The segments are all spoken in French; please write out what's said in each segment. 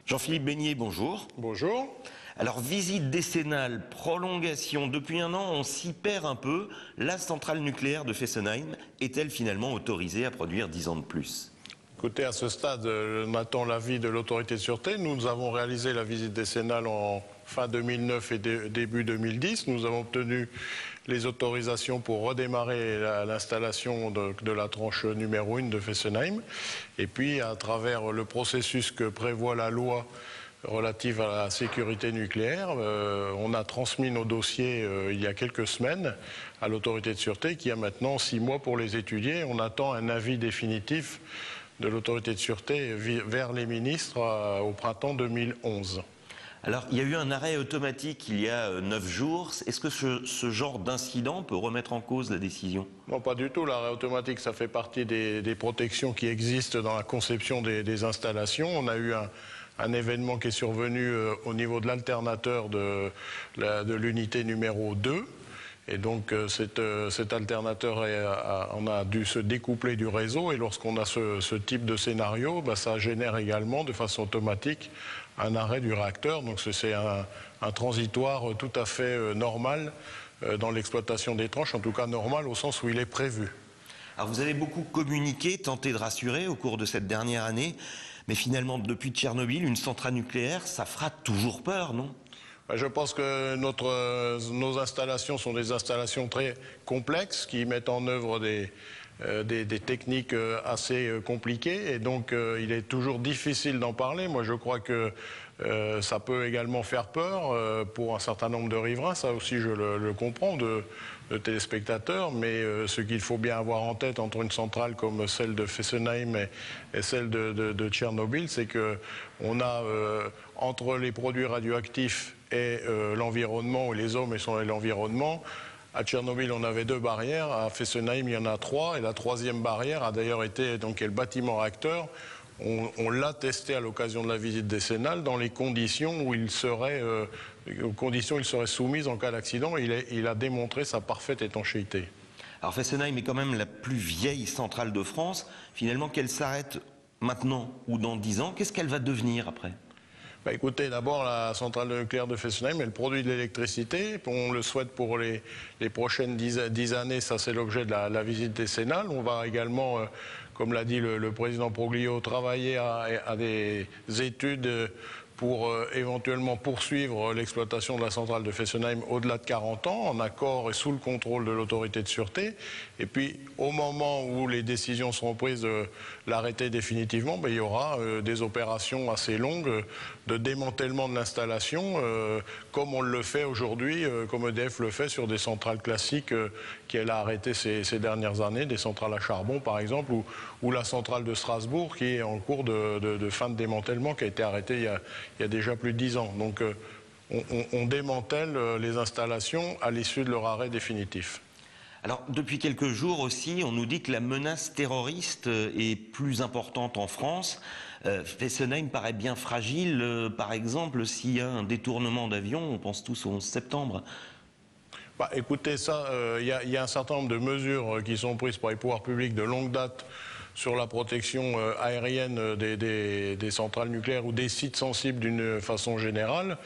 Jean-Philippe Beignet, bonjour. Bonjour. Alors, visite décennale, prolongation, depuis un an, on s'y perd un peu. La centrale nucléaire de Fessenheim est-elle finalement autorisée à produire 10 ans de plus? Écoutez, à ce stade, on attend l'avis de l'autorité de sûreté. Nous avons réalisé la visite décennale en fin 2009 et début 2010. Nous avons obtenu les autorisations pour redémarrer l'installation de la tranche numéro 1 de Fessenheim. Et puis, à travers le processus que prévoit la loi relative à la sécurité nucléaire, on a transmis nos dossiers il y a quelques semaines à l'autorité de sûreté qui a maintenant 6 mois pour les étudier. On attend un avis définitif de l'autorité de sûreté vers les ministres au printemps 2011. Alors, il y a eu un arrêt automatique il y a 9 jours. Est-ce que ce genre d'incident peut remettre en cause la décision? Non, pas du tout. L'arrêt automatique, ça fait partie des protections qui existent dans la conception des installations. On a eu un événement qui est survenu au niveau de l'alternateur de l'unité numéro 2. Et donc cet alternateur on a dû se découpler du réseau, et lorsqu'on a ce type de scénario, ça génère également de façon automatique un arrêt du réacteur. Donc c'est un transitoire tout à fait normal dans l'exploitation des tranches, en tout cas normal au sens où il est prévu. Alors vous avez beaucoup communiqué, tenté de rassurer au cours de cette dernière année, mais finalement depuis Tchernobyl, une centrale nucléaire, ça fera toujours peur, non ? Je pense que nos installations sont des installations très complexes qui mettent en œuvre des techniques assez compliquées, et donc il est toujours difficile d'en parler. Moi je crois que ça peut également faire peur pour un certain nombre de riverains, ça aussi je le comprends, de téléspectateurs, mais ce qu'il faut bien avoir en tête entre une centrale comme celle de Fessenheim et celle de Tchernobyl, c'est qu'on a entre les produits radioactifs et l'environnement, ou les hommes et l'environnement. À Tchernobyl, on avait 2 barrières. À Fessenheim, il y en a 3. Et la 3e barrière a d'ailleurs été le bâtiment réacteur. On l'a testé à l'occasion de la visite décennale dans les conditions où il serait soumis en cas d'accident. Il a démontré sa parfaite étanchéité. Alors Fessenheim est quand même la plus vieille centrale de France. Finalement, qu'elle s'arrête maintenant ou dans 10 ans, qu'est-ce qu'elle va devenir après ? Écoutez, d'abord, la centrale nucléaire de Fessenheim, elle produit de l'électricité. On le souhaite pour les prochaines 10 années, ça c'est l'objet de la visite décennale. On va également, comme l'a dit le président Proglio, travailler à des études pour éventuellement poursuivre l'exploitation de la centrale de Fessenheim au-delà de 40 ans, en accord et sous le contrôle de l'autorité de sûreté. Et puis, au moment où les décisions seront prises de l'arrêter définitivement, il y aura des opérations assez longues de démantèlement de l'installation, comme on le fait aujourd'hui, comme EDF le fait sur des centrales classiques qu'elle a arrêtées ces dernières années, des centrales à charbon par exemple, ou la centrale de Strasbourg qui est en cours de fin de démantèlement, qui a été arrêtée il y a déjà plus de 10 ans. Donc on démantèle les installations à l'issue de leur arrêt définitif. Alors, depuis quelques jours aussi, on nous dit que la menace terroriste est plus importante en France. Fessenheim paraît bien fragile. Par exemple, s'il y a un détournement d'avion, on pense tous au 11 septembre. Écoutez, il y a un certain nombre de mesures qui sont prises par les pouvoirs publics de longue date sur la protection aérienne des centrales nucléaires ou des sites sensibles d'une façon générale.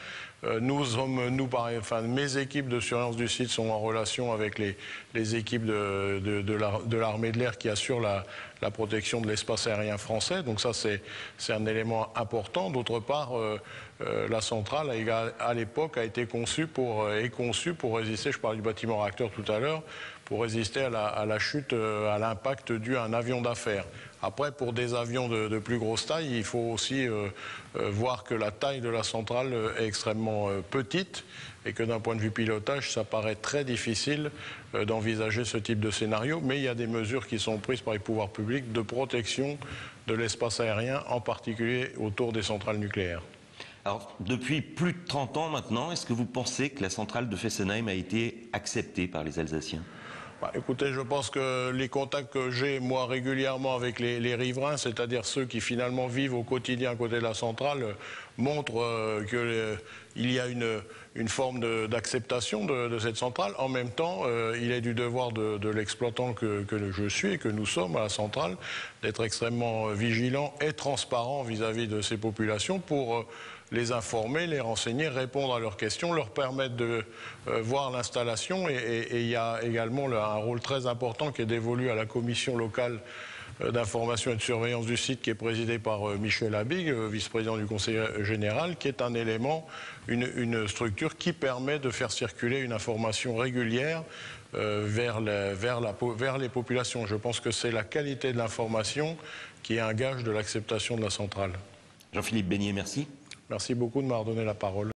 Mes équipes de surveillance du site sont en relation avec les équipes de l'armée de l'air qui assurent la protection de l'espace aérien français. Donc ça, c'est un élément important. D'autre part, la centrale, à l'époque, a été conçue pour résister, je parlais du bâtiment réacteur tout à l'heure, pour résister à la chute, à l'impact dû à un avion d'affaires. Après, pour des avions de plus grosse taille, il faut aussi voir que la taille de la centrale est extrêmement petite, et que d'un point de vue pilotage, ça paraît très difficile d'envisager ce type de scénario. Mais il y a des mesures qui sont prises par les pouvoirs publics de protection de l'espace aérien, en particulier autour des centrales nucléaires. Alors, depuis plus de 30 ans maintenant, est-ce que vous pensez que la centrale de Fessenheim a été acceptée par les Alsaciens ? Écoutez, je pense que les contacts que j'ai, moi, régulièrement avec les riverains, c'est-à-dire ceux qui finalement vivent au quotidien à côté de la centrale, montre qu'il y a une forme d'acceptation de cette centrale. En même temps, il est du devoir de l'exploitant que je suis et que nous sommes à la centrale d'être extrêmement vigilant et transparent vis-à-vis de ces populations pour les informer, les renseigner, répondre à leurs questions, leur permettre de voir l'installation. Et il y a également un rôle très important qui est dévolu à la commission locale d'information et de surveillance du site qui est présidée par Michel Habig, vice-président du Conseil général, qui est un élément, une structure qui permet de faire circuler une information régulière vers les populations. Je pense que c'est la qualité de l'information qui est un gage de l'acceptation de la centrale. Jean-Philippe Besnier, merci. Merci beaucoup de m'avoir donné la parole.